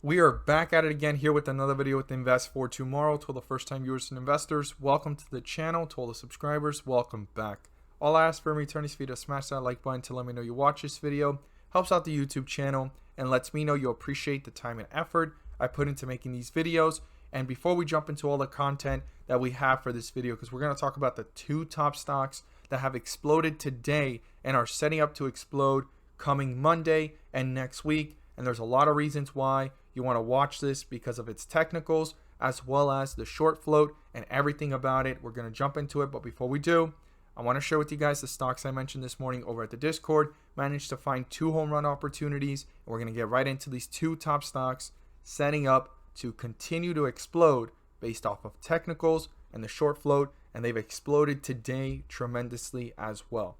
We are back at it again here with another video with Invest for Tomorrow. To all the first time viewers and investors, welcome to the channel. To all the subscribers, welcome back. All I ask for in return is for you to smash that like button to let me know you watch this video. Helps out the YouTube channel and lets me know you appreciate the time and effort I put into making these videos. And before we jump into all the content that we have for this video, because we're going to talk about the two top stocks that have exploded today and are setting up to explode coming Monday and next week. And there's a lot of reasons why you want to watch this because of its technicals as well as the short float and everything about it. We're going to jump into it, but before we do, I want to share with you guys the stocks I mentioned this morning over at the Discord. Managed to find two home run opportunities, and we're going to get right into these two top stocks setting up to continue to explode based off of technicals and the short float, and they've exploded today tremendously as well.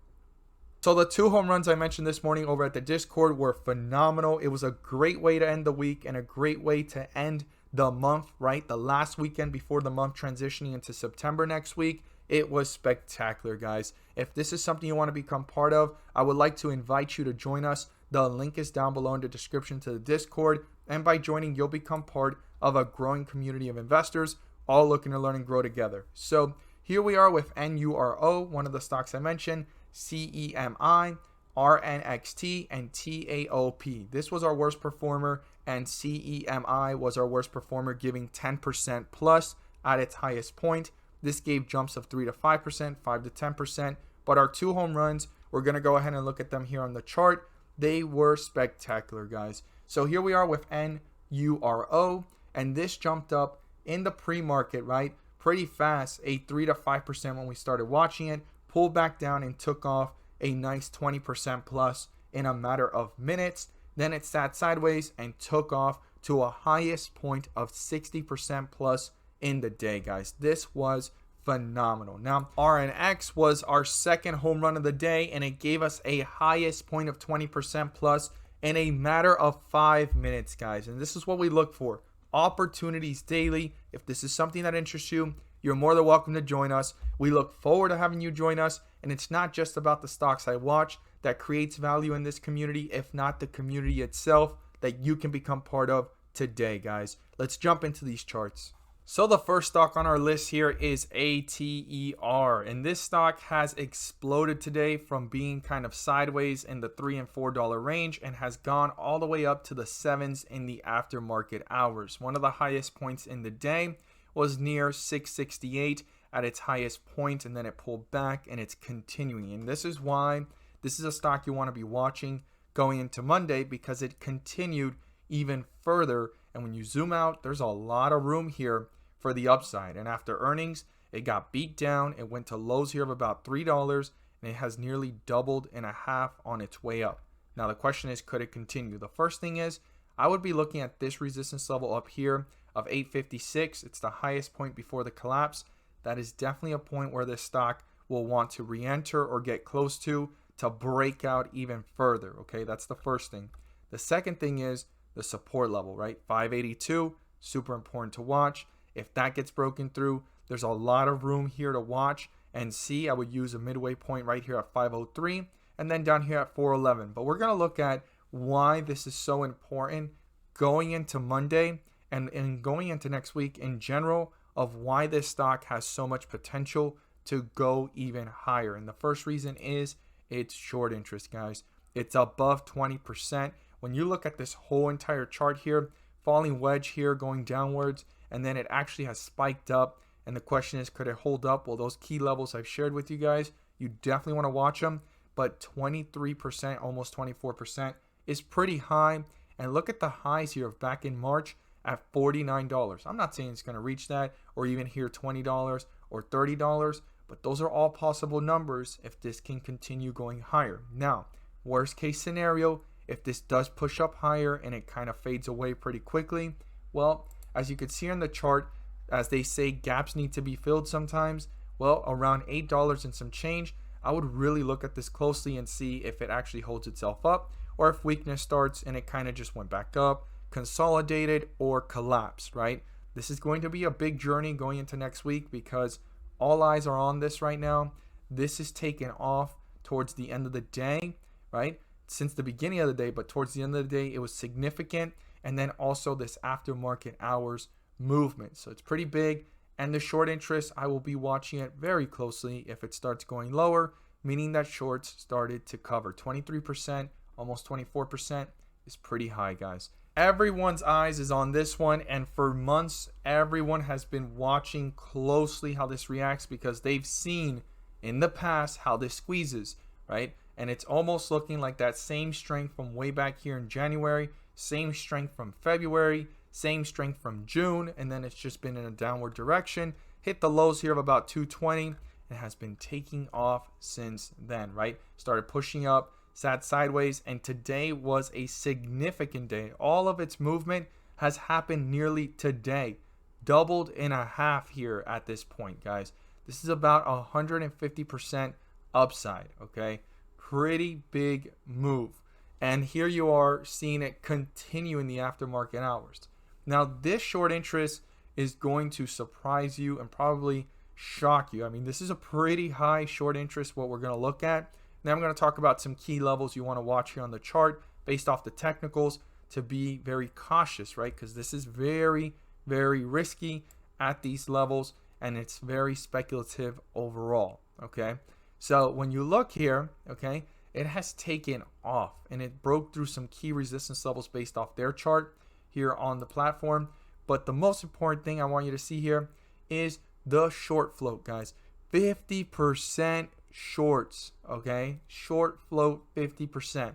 So the two home runs I mentioned this morning over at the Discord were phenomenal. It was a great way to end the week and a great way to end the month, right? The last weekend before the month transitioning into September next week. It was spectacular, guys. If this is something you want to become part of, I would like to invite you to join us. The link is down below in the description to the Discord. And by joining, you'll become part of a growing community of investors, all looking to learn and grow together. So here we are with NURO, one of the stocks I mentioned, CEMI, RNXT, and TAOP. This was our worst performer, and CEMI was our worst performer, giving 10% plus at its highest point. This gave jumps of 3 to 5%, 5 to 10%, but our two home runs, we're going to go ahead and look at them here on the chart. They were spectacular, guys. So here we are with NURO, and this jumped up in the pre-market, right? Pretty fast, a 3 to 5% when we started watching it, pulled back down and took off a nice 20% plus in a matter of minutes. Then it sat sideways and took off to a highest point of 60% plus in the day, guys. This was phenomenal. Now, RNX was our second home run of the day, and it gave us a highest point of 20% plus in a matter of 5 minutes, guys. And this is what we look for. Opportunities daily. If this is something that interests you, you're more than welcome to join us. We look forward to having you join us. And it's not just about the stocks I watch that creates value in this community, if not the community itself that you can become part of today, guys. Let's jump into these charts. So the first stock on our list here is ATER, and this stock has exploded today from being kind of sideways in the $3 and $4 range and has gone all the way up to the 7s in the aftermarket hours. One of the highest points in the day was near 668 at its highest point, and then it pulled back and it's continuing. And this is why this is a stock you want to be watching going into Monday, because it continued even further. And when you zoom out, there's a lot of room here for the upside. And after earnings, it got beat down. It went to lows here of about $3, and it has nearly doubled in a half on its way up. Now the question is, could it continue? The first thing is, I would be looking at this resistance level up here of 856. It's the highest point before the collapse. That is definitely a point where this stock will want to re-enter or get close to break out even further. Okay, that's the first thing. The second thing is the support level, right? 582, super important to watch. If that gets broken through, there's a lot of room here to watch and see. I would use a midway point right here at 503 and then down here at 411. But we're going to look at why this is so important going into Monday and going into next week in general, of why this stock has so much potential to go even higher. And the first reason is it's short interest, guys. It's above 20%. When you look at this whole entire chart here, falling wedge here going downwards, and then it actually has spiked up. And the question is, could it hold up? Well, those key levels I've shared with you guys, you definitely want to watch them. But 23%, almost 24% is pretty high. And look at the highs here of back in March at $49. I'm not saying it's going to reach that or even here $20 or $30, but those are all possible numbers if this can continue going higher. Now, worst case scenario, if this does push up higher and it kind of fades away pretty quickly, well, as you can see on the chart, as they say, gaps need to be filled sometimes. Well, around $8 and some change, I would really look at this closely and see if it actually holds itself up, or if weakness starts and it kind of just went back up, consolidated, or collapsed, right? This is going to be a big journey going into next week because all eyes are on this right now. This is taken off towards the end of the day, right? Since the beginning of the day, but towards the end of the day, it was significant. and then also this aftermarket hours movement. So it's pretty big. And the short interest, I will be watching it very closely if it starts going lower, meaning that shorts started to cover. 23%, almost 24% is pretty high, guys. Everyone's eyes is on this one, and for months, everyone has been watching closely how this reacts because they've seen in the past how this squeezes, right? And it's almost looking like that same strength from way back here in January, same strength from February, same strength from June, and then it's just been in a downward direction. Hit the lows here of about 220 and has been taking off since then, right? Started pushing up, sat sideways, and today was a significant day. All of its movement has happened nearly today. Doubled in a half here at this point, guys. This is about 150% upside, okay? Pretty big move. And here you are seeing it continue in the aftermarket hours. Now, this short interest is going to surprise you and probably shock you. I mean, this is a pretty high short interest, what we're going to look at. Now, I'm going to talk about some key levels you want to watch here on the chart based off the technicals to be very cautious, right? Because this is very, very risky at these levels, and it's very speculative overall, okay? So when you look here, okay, it has taken off, and it broke through some key resistance levels based off their chart here on the platform. But the most important thing I want you to see here is the short float, guys. 50% shorts, okay? Short float 50%.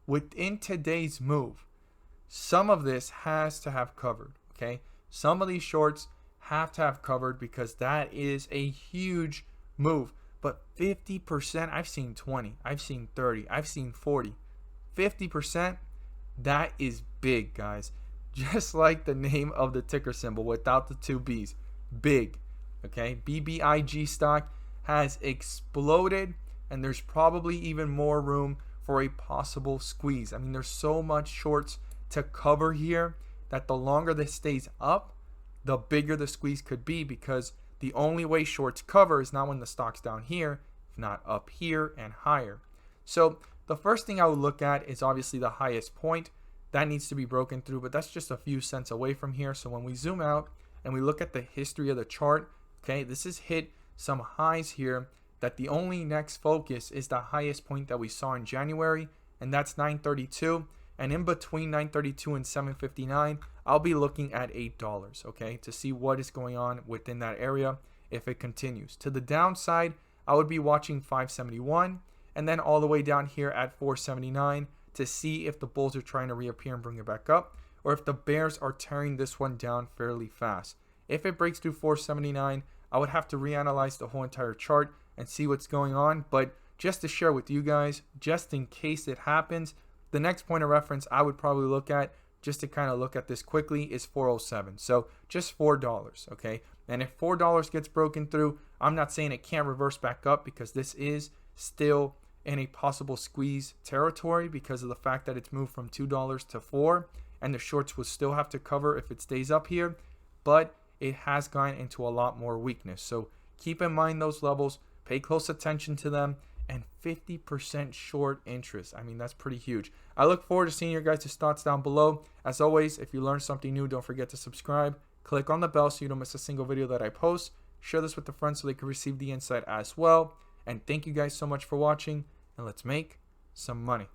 Within today's move, some of this has to have covered, okay? Some of these shorts have to have covered because that is a huge move. But 50%, I've seen 20, I've seen 30, I've seen 40. 50%, that is big, guys. Just like the name of the ticker symbol without the two B's. Big. Okay. Bbig stock has exploded, and there's probably even more room for a possible squeeze. I mean, there's so much shorts to cover here that the longer this stays up, the bigger the squeeze could be, because the only way shorts cover is not when the stock's down here, if not up here and higher. So the first thing I would look at is obviously the highest point. That needs to be broken through, but that's just a few cents away from here. So when we zoom out and we look at the history of the chart, okay, this has hit some highs here that the only next focus is the highest point that we saw in January, and that's 932. And in between 932 and 759, I'll be looking at $8, okay, to see what is going on within that area if it continues. To the downside, I would be watching 571 and then all the way down here at 479 to see if the bulls are trying to reappear and bring it back up, or if the bears are tearing this one down fairly fast. If it breaks through 479, I would have to reanalyze the whole entire chart and see what's going on. But just to share with you guys, just in case it happens, the next point of reference I would probably look at, just to kind of look at this quickly, is 407. So just $4, okay? And if $4 gets broken through, I'm not saying it can't reverse back up, because this is still in a possible squeeze territory because of the fact that it's moved from $2 to $4, and the shorts will still have to cover if it stays up here, but it has gone into a lot more weakness. So keep in mind those levels, pay close attention to them, and 50% short interest. I mean, that's pretty huge. I look forward to seeing your guys' thoughts down below. As always, if you learned something new, don't forget to subscribe. Click on the bell so you don't miss a single video that I post. Share this with a friend so they can receive the insight as well. And thank you guys so much for watching, and let's make some money.